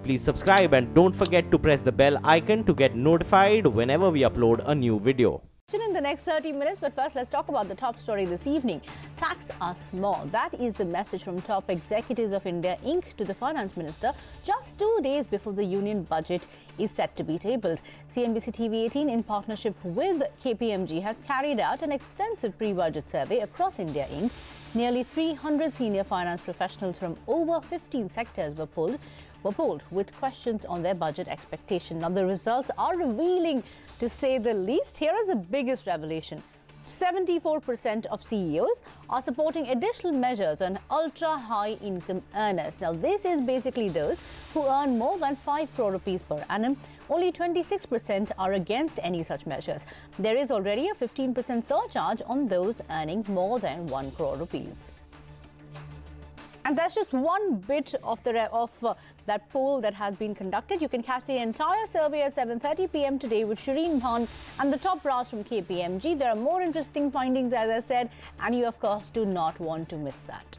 please subscribe and don't forget to press the bell icon to get notified whenever we upload a new video. In the next 30 minutes, but first let's talk about the top story this evening. Tax us more. That is the message from top executives of India Inc. to the finance minister just 2 days before the union budget is set to be tabled. CNBC TV18 in partnership with KPMG has carried out an extensive pre-budget survey across India Inc. Nearly 300 senior finance professionals from over 15 sectors were polled with questions on their budget expectation. Now, the results are revealing, to say the least. Here is the biggest revelation. 74% of CEOs are supporting additional measures on ultra-high income earners. Now, this is basically those who earn more than 5 crore rupees per annum. Only 26% are against any such measures. There is already a 15% surcharge on those earning more than 1 crore rupees. And that's just one bit of that poll that has been conducted. You can catch the entire survey at 7:30 p.m. today with Shireen Bhan and the top brass from KPMG. There are more interesting findings, as I said, and you, of course, do not want to miss that.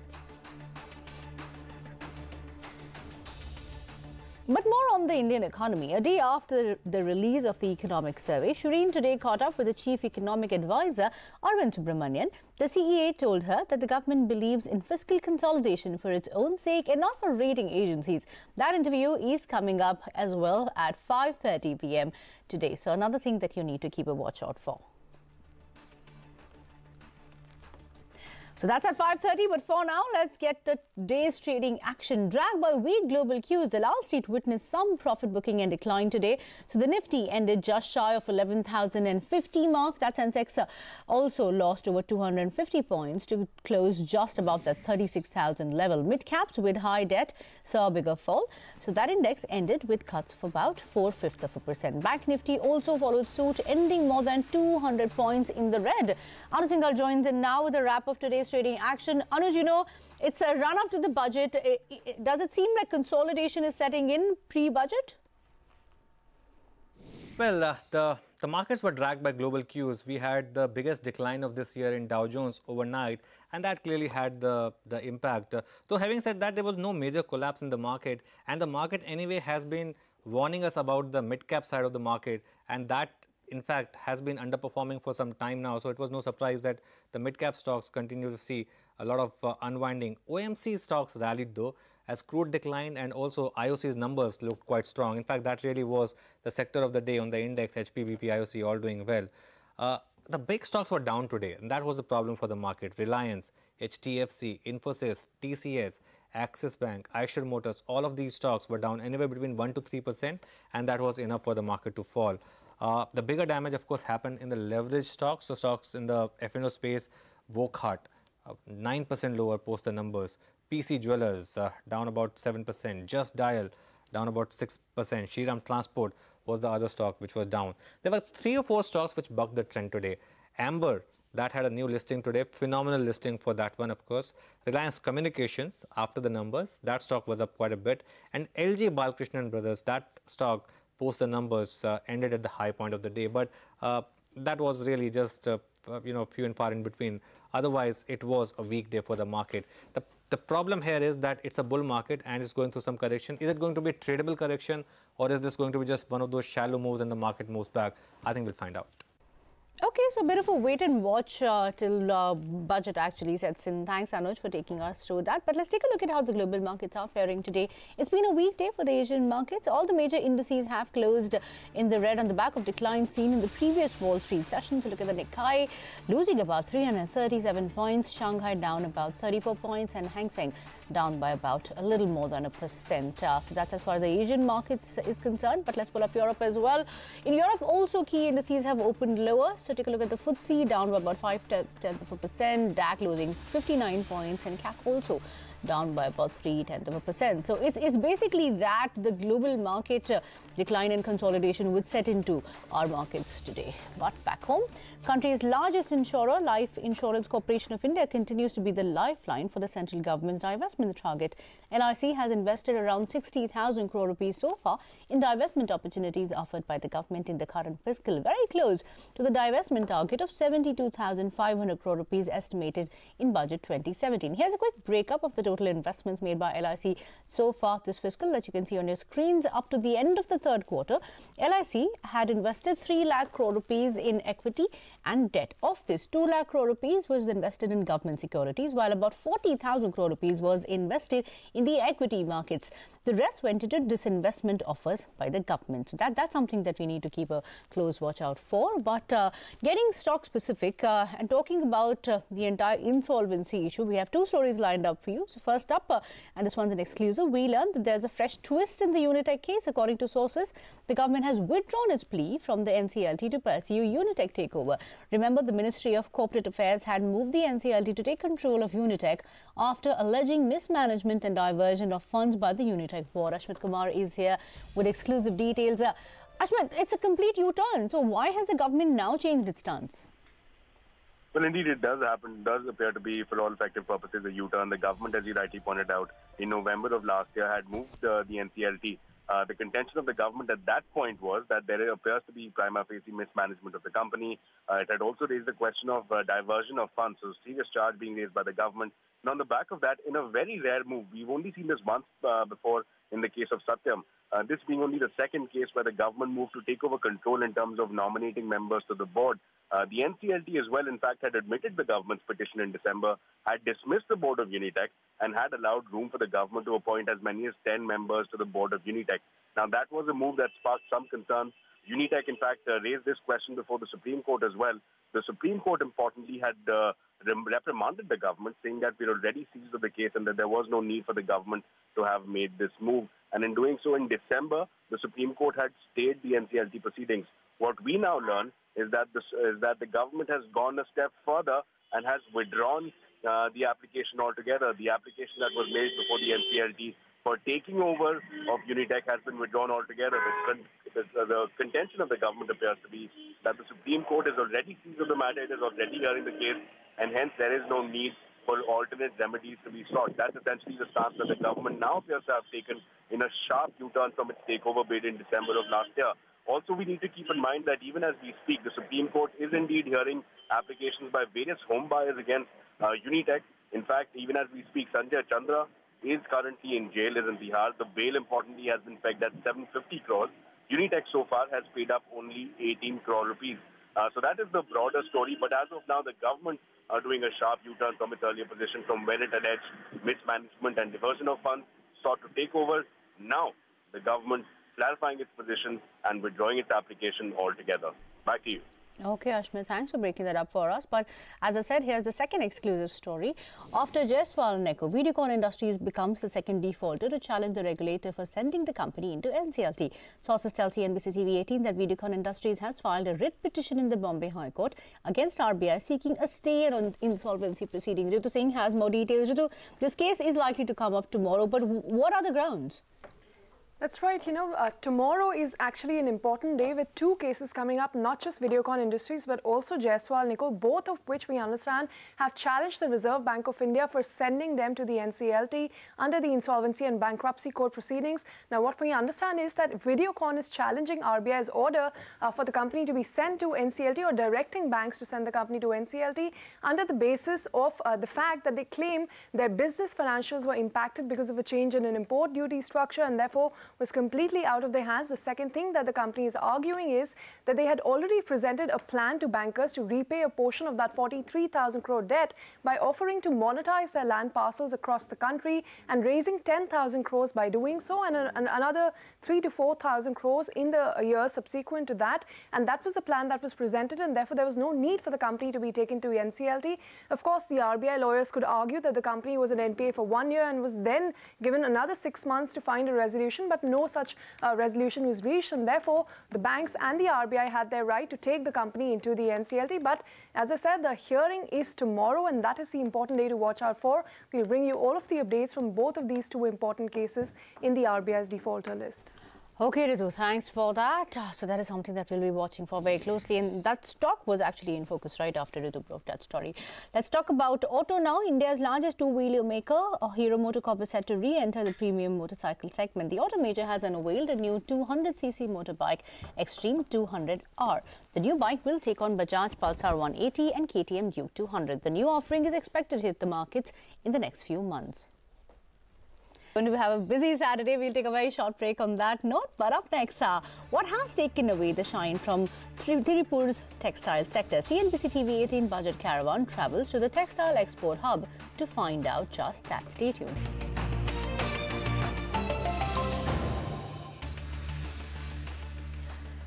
But more on the Indian economy. A day after the release of the economic survey, Shireen today caught up with the chief economic advisor, Arvind Subramanian. The CEA told her that the government believes in fiscal consolidation for its own sake and not for rating agencies. That interview is coming up as well at 5:30 p.m. today. So another thing that you need to keep a watch out for. So that's at 5:30, but for now, let's get the day's trading action. Dragged by weak global cues, Dalal Street witnessed some profit booking and decline today. So the Nifty ended just shy of 11,050 mark. That Sensex also lost over 250 points to close just above the 36,000 level. Mid-caps with high debt saw a bigger fall. So that index ended with cuts of about 4/5%. Bank Nifty also followed suit, ending more than 200 points in the red. Anuj Singhal joins in now with a wrap of today's trading action. Anuj, you know, it's a run up to the budget. Does it seem like consolidation is setting in pre-budget? Well, the markets were dragged by global cues. We had the biggest decline of this year in Dow Jones overnight, and that clearly had the impact. Though having said that, there was no major collapse in the market, and the market anyway has been warning us about the mid-cap side of the market, and that in fact has been underperforming for some time now. So it was no surprise that the mid-cap stocks continue to see a lot of unwinding. OMC stocks rallied though, as crude declined, and also IOC's numbers looked quite strong. In fact, that really was the sector of the day on the index. HP, BP, IOC all doing well. The big stocks were down today, and that was the problem for the market. Reliance, HTFC, Infosys, TCS, Axis Bank, Eicher Motors, all of these stocks were down anywhere between 1 to 3%, and that was enough for the market to fall. The bigger damage, of course, happened in the leverage stocks. So stocks in the F&O space, Wokhart, 9% lower post the numbers. PC Jewelers, down about 7%. Just Dial, down about 6%. Shriram Transport was the other stock which was down. There were 3 or 4 stocks which bucked the trend today. Amber, that had a new listing today. Phenomenal listing for that one, of course. Reliance Communications, after the numbers, that stock was up quite a bit. And LG Balkrishnan Brothers, that stock post the numbers ended at the high point of the day, but that was really just few and far in between. Otherwise, it was a weak day for the market. The problem here is that it's a bull market and it's going through some correction. Is it going to be a tradable correction, or is this going to be just one of those shallow moves and the market moves back? I think we'll find out. Okay, so a bit of a wait and watch till budget actually sets in. Thanks, Anuj, for taking us through that. But let's take a look at how the global markets are faring today. It's been a weak day for the Asian markets. All the major indices have closed in the red on the back of declines seen in the previous Wall Street session. So look at the Nikkei losing about 337 points, Shanghai down about 34 points, and Hang Seng down by about a little more than 1%. So that's as far as the Asian markets is concerned. But let's pull up Europe as well. In Europe, also key indices have opened lower. So take a look at the FTSE down by about 0.5%, DAX losing 59 points, and CAC also down by about 0.3%. So it's basically that the global market decline and consolidation would set into our markets today. But back home, country's largest insurer, Life Insurance Corporation of India, continues to be the lifeline for the central government's divestment target. LIC has invested around 60,000 crore rupees so far in divestment opportunities offered by the government in the current fiscal, very close to the divestment target of 72,500 crore rupees estimated in budget 2017. Here's a quick breakup of the total investments made by LIC so far this fiscal that you can see on your screens. Up to the end of the third quarter, LIC had invested 3 lakh crore rupees in equity and debt. Of this, 2 lakh crore rupees was invested in government securities, while about 40,000 crore rupees was invested in the equity markets. The rest went into disinvestment offers by the government. So that's something that we need to keep a close watch out for. But getting stock specific and talking about the entire insolvency issue, we have 2 stories lined up for you. So first up, and this one's an exclusive, we learned that there's a fresh twist in the Unitech case. According to sources, the government has withdrawn its plea from the NCLT to pursue Unitech takeover. Remember, the Ministry of Corporate Affairs had moved the NCLT to take control of Unitech after alleging mismanagement and diversion of funds by the Unitech board. Ashmit Kumar is here with exclusive details. Ashmit, it's a complete U-turn. So why has the government now changed its stance? Well, indeed, it does happen. It does appear to be, for all effective purposes, a U-turn. The government, as you rightly pointed out, in November of last year had moved the NCLT. The contention of the government at that point was that there appears to be prima facie mismanagement of the company. It had also raised the question of diversion of funds, so serious charge being raised by the government. And on the back of that, in a very rare move, we've only seen this once before in the case of Satyam. This being only the second case where the government moved to take over control in terms of nominating members to the board. The NCLT as well, in fact, had admitted the government's petition in December, had dismissed the board of Unitech, and had allowed room for the government to appoint as many as 10 members to the board of Unitech. Now, that was a move that sparked some concern. Unitech, in fact, raised this question before the Supreme Court as well. The Supreme Court, importantly, had reprimanded the government, saying that we're already seized of the case and that there was no need for the government to have made this move. And in doing so, in December, the Supreme Court had stayed the NCLT proceedings. What we now learn is that the government has gone a step further and has withdrawn the application altogether. The application that was made before the NCLT for taking over of Unitech has been withdrawn altogether. The contention of the government appears to be that the Supreme Court is already seized of the matter, it is already hearing the case, and hence there is no need for alternate remedies to be sought. That's essentially the stance that the government now appears to have taken in a sharp U-turn from its takeover bid in December of last year. Also, we need to keep in mind that even as we speak, the Supreme Court is indeed hearing applications by various home buyers against Unitech. In fact, even as we speak, Sanjay Chandra is currently in jail, is in Bihar. The bail, importantly, has been pegged at 750 crores. Unitech so far has paid up only 18 crore rupees. So that is the broader story. But as of now, the government are doing a sharp U-turn from its earlier position from when it alleged mismanagement and diversion of funds, sought to take over. Now, the government clarifying its position and withdrawing its application altogether. Back to you. Okay, Ashmit, thanks for breaking that up for us. But as I said, here's the second exclusive story. After Jaiswal & Eco, Videocon Industries becomes the second defaulter to challenge the regulator for sending the company into NCLT. Sources tell CNBC TV18 that Videocon Industries has filed a writ petition in the Bombay High Court against RBI seeking a stay on insolvency proceedings. Ritu Singh has more details. Ritu, this case is likely to come up tomorrow, but what are the grounds? That's right. Tomorrow is actually an important day with 2 cases coming up, not just Videocon Industries, but also Jaiswal & Eco, both of which we understand have challenged the Reserve Bank of India for sending them to the NCLT under the Insolvency and Bankruptcy Court proceedings. Now, what we understand is that Videocon is challenging RBI's order for the company to be sent to NCLT or directing banks to send the company to NCLT under the basis of the fact that they claim their business financials were impacted because of a change in an import duty structure and therefore was completely out of their hands. The second thing that the company is arguing is that they had already presented a plan to bankers to repay a portion of that 43,000 crore debt by offering to monetize their land parcels across the country and raising 10,000 crores by doing so, and another 3,000 to 4,000 crores in the year subsequent to that. And that was the plan that was presented, and therefore there was no need for the company to be taken to NCLT. Of course, the RBI lawyers could argue that the company was an NPA for 1 year and was then given another 6 months to find a resolution, but no such resolution was reached, and therefore the banks and the RBI had their right to take the company into the NCLT. But as I said, the hearing is tomorrow, and that is the important day to watch out for. We'll bring you all of the updates from both of these 2 important cases in the RBI's defaulter list. Okay, Ritu, thanks for that. So that is something that we'll be watching for very closely. And that stock was actually in focus right after Ritu broke that story. Let's talk about auto now. India's largest two-wheeler maker, Hero MotoCorp, is set to re-enter the premium motorcycle segment. The auto major has unveiled a new 200cc motorbike, Xtreme 200R. The new bike will take on Bajaj Pulsar 180 and KTM Duke 200. The new offering is expected to hit the markets in the next few months. Going to have a busy Saturday. We'll take a very short break on that note. But up next, what has taken away the shine from Tirupur's textile sector? CNBC TV18 budget caravan travels to the textile export hub to find out just that. Stay tuned.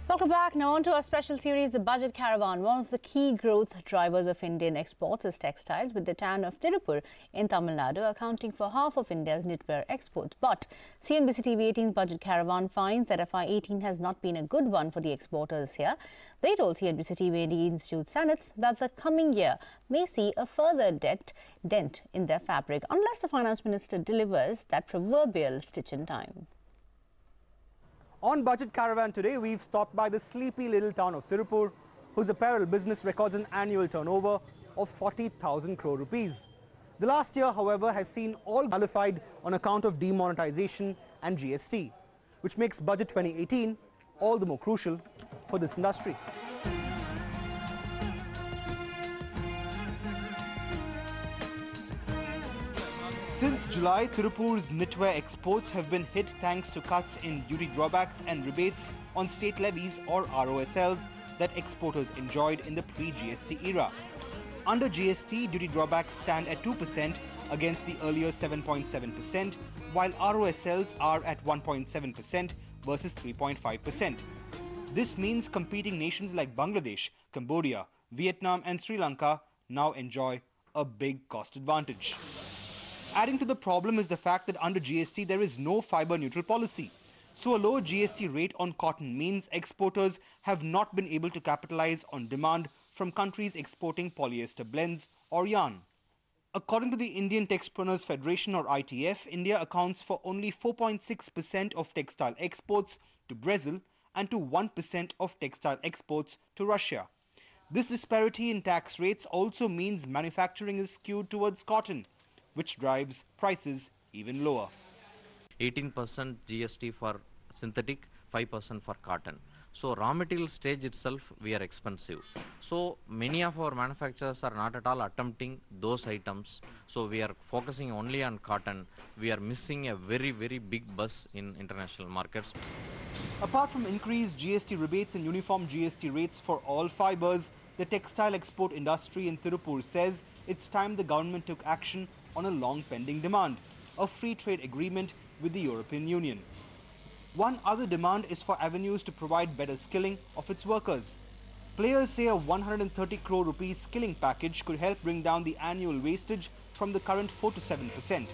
Welcome back. Now on to our special series, the Budget Caravan. One of the key growth drivers of Indian exports is textiles, with the town of Tirupur in Tamil Nadu accounting for half of India's knitwear exports. But CNBC TV18's Budget Caravan finds that FY18 has not been a good one for the exporters here. They told CNBC TV18's Jude Sanat that the coming year may see a further dent in their fabric unless the finance minister delivers that proverbial stitch in time. On Budget Caravan today, we've stopped by the sleepy little town of Tirupur, whose apparel business records an annual turnover of 40,000 crore rupees. The last year, however, has seen all nullified on account of demonetization and GST, which makes Budget 2018 all the more crucial for this industry. Since July, Tirupur's knitwear exports have been hit thanks to cuts in duty drawbacks and rebates on state levies or ROSLs that exporters enjoyed in the pre-GST era. Under GST, duty drawbacks stand at 2% against the earlier 7.7%, while ROSLs are at 1.7% versus 3.5%. This means competing nations like Bangladesh, Cambodia, Vietnam and Sri Lanka now enjoy a big cost advantage. Adding to the problem is the fact that under GST there is no fibre-neutral policy. So a lower GST rate on cotton means exporters have not been able to capitalize on demand from countries exporting polyester blends or yarn. According to the Indian Textpreneurs Federation or ITF, India accounts for only 4.6% of textile exports to Brazil and to 1% of textile exports to Russia. This disparity in tax rates also means manufacturing is skewed towards cotton, which drives prices even lower. 18% GST for synthetic, 5% for cotton. So raw material stage itself, we are expensive. So many of our manufacturers are not at all attempting those items. So we are focusing only on cotton. We are missing a very, very big buzz in international markets. Apart from increased GST rebates and uniform GST rates for all fibers, the textile export industry in Tirupur says it's time the government took action on a long-pending demand, a free trade agreement with the European Union. One other demand is for avenues to provide better skilling of its workers. Players say a 130 crore rupees skilling package could help bring down the annual wastage from the current 4 to 7%,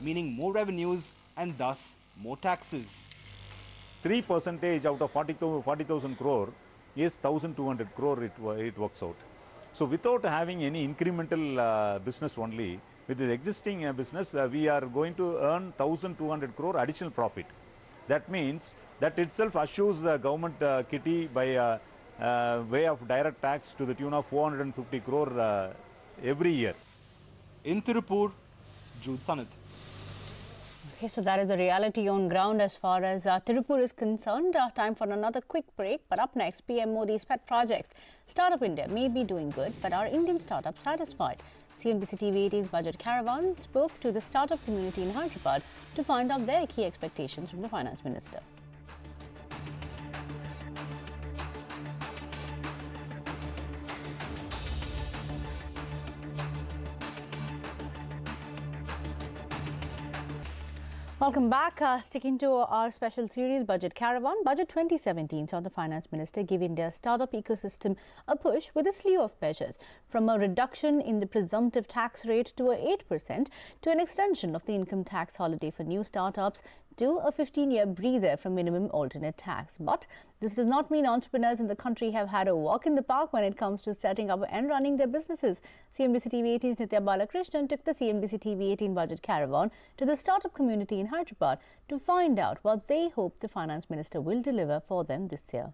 meaning more revenues and thus more taxes. 3% out of 40,000 crore is 1,200 crore it works out. So without having any incremental business only, with the existing business, we are going to earn 1,200 crore additional profit. That means that itself assures the government kitty by way of direct tax to the tune of 450 crore every year. In Tirupur, Jude Sanat. Okay, so that is the reality on ground as far as Tirupur is concerned. Time for another quick break. But up next, PM Modi's pet project. Startup India may be doing good, but are Indian startups satisfied? CNBC TV18's Budget Caravan spoke to the startup community in Hyderabad to find out their key expectations from the finance minister. Welcome back. Sticking to our special series, Budget Caravan. Budget 2017 saw the finance minister give India's startup ecosystem a push with a slew of measures, from a reduction in the presumptive tax rate to a 8% to an extension of the income tax holiday for new startups to a 15-year breather from minimum alternate tax. But this does not mean entrepreneurs in the country have had a walk in the park when it comes to setting up and running their businesses. CNBC TV18's Nitya Balakrishnan took the CNBC TV18 Budget Caravan to the startup community in Hyderabad to find out what they hope the finance minister will deliver for them this year.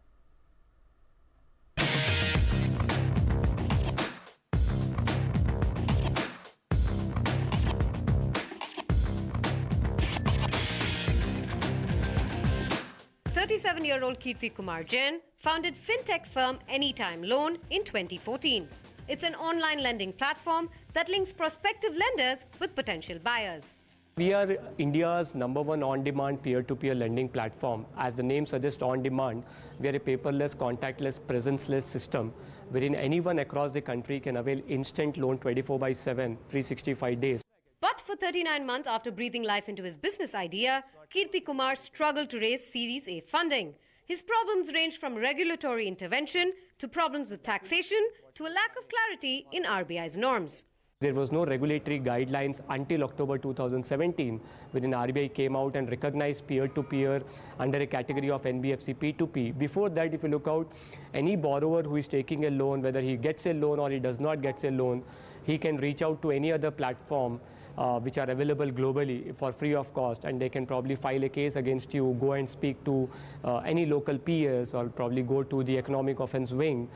Thirty-seven-year-old Kirti Kumar Jain founded fintech firm Anytime Loan in 2014. It's an online lending platform that links prospective lenders with potential buyers. We are India's #1 on-demand peer-to-peer lending platform. As the name suggests, on-demand, we are a paperless, contactless, presence-less system wherein anyone across the country can avail instant loan 24/7, 365 days. But for 39 months after breathing life into his business idea, Kirti Kumar struggled to raise Series A funding. His problems ranged from regulatory intervention to problems with taxation to a lack of clarity in RBI's norms. There was no regulatory guidelines until October 2017, wherein RBI came out and recognized peer-to-peer under a category of NBFC P2P. Before that, if you look out, any borrower who is taking a loan, whether he gets a loan or he does not get a loan, he can reach out to any other platform which are available globally for free of cost, and they can probably file a case against you, go and speak to any local PS, or probably go to the economic offense wing.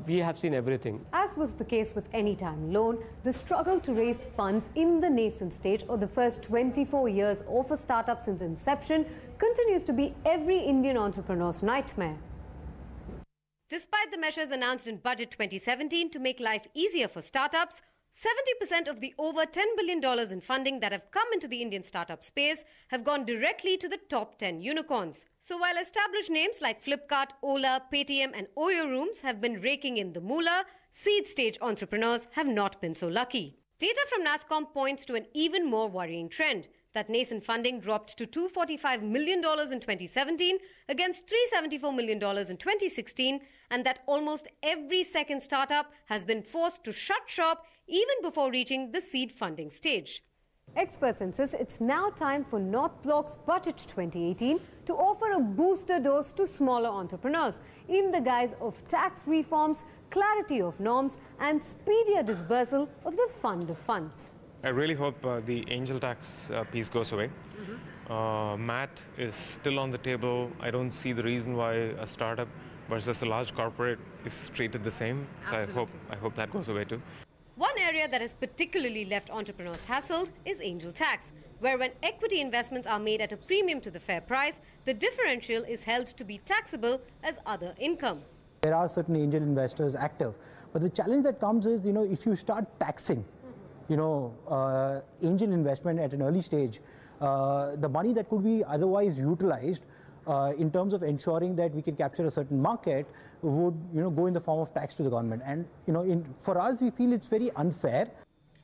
We have seen everything. As was the case with Anytime Loan, the struggle to raise funds in the nascent stage or the first 24 years of a startup since inception continues to be every Indian entrepreneur's nightmare. Despite the measures announced in Budget 2017 to make life easier for startups, 70% of the over $10 billion in funding that have come into the Indian startup space have gone directly to the top 10 unicorns. So while established names like Flipkart, Ola, Paytm and Oyo Rooms have been raking in the moolah, seed stage entrepreneurs have not been so lucky. Data from NASSCOM points to an even more worrying trend, that nascent funding dropped to $245 million in 2017 against $374 million in 2016, and that almost every second startup has been forced to shut shop even before reaching the seed funding stage. Experts insist it's now time for North Block's Budget 2018 to offer a booster dose to smaller entrepreneurs in the guise of tax reforms, clarity of norms and speedier disbursal of the fund of funds. I really hope the angel tax piece goes away. MAT is still on the table. I don't see the reason why a startup versus a large corporate is treated the same. So I hope that goes away too. One area that has particularly left entrepreneurs hassled is angel tax, where when equity investments are made at a premium to the fair price, the differential is held to be taxable as other income. There are certain angel investors active, but the challenge that comes is, if you start taxing, angel investment at an early stage, the money that could be otherwise utilized in terms of ensuring that we can capture a certain market would, go in the form of tax to the government. And, for us, we feel it's very unfair.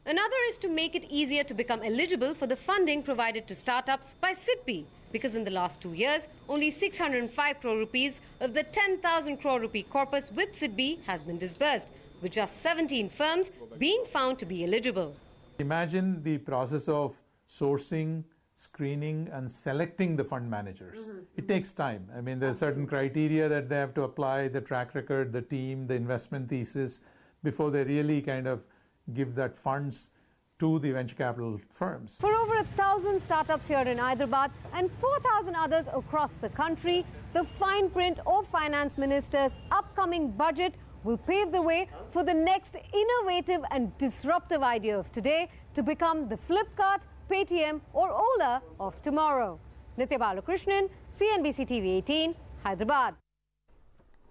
Another is to make it easier to become eligible for the funding provided to startups by SIDBI, because in the last 2 years, only 605 crore rupees of the 10,000 crore rupee corpus with SIDBI has been disbursed, with just 17 firms being found to be eligible. Imagine the process of sourcing, screening and selecting the fund managers. It takes time. I mean, there's certain criteria that they have to apply, the track record, the team, the investment thesis, before they really kind of give that funds to the venture capital firms. For over 1,000 startups here in Hyderabad and 4,000 others across the country, the fine print of Finance Minister's upcoming budget will pave the way for the next innovative and disruptive idea of today to become the Flipkart, Paytm or Ola of tomorrow. Nitya Balakrishnan, CNBC TV18, Hyderabad.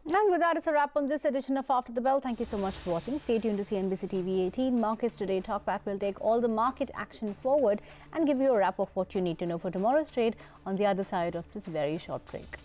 And with that, it's a wrap on this edition of After the Bell. Thank you so much for watching. Stay tuned to CNBC TV18. Markets Today Talkback will take all the market action forward and give you a wrap of what you need to know for tomorrow's trade on the other side of this very short break.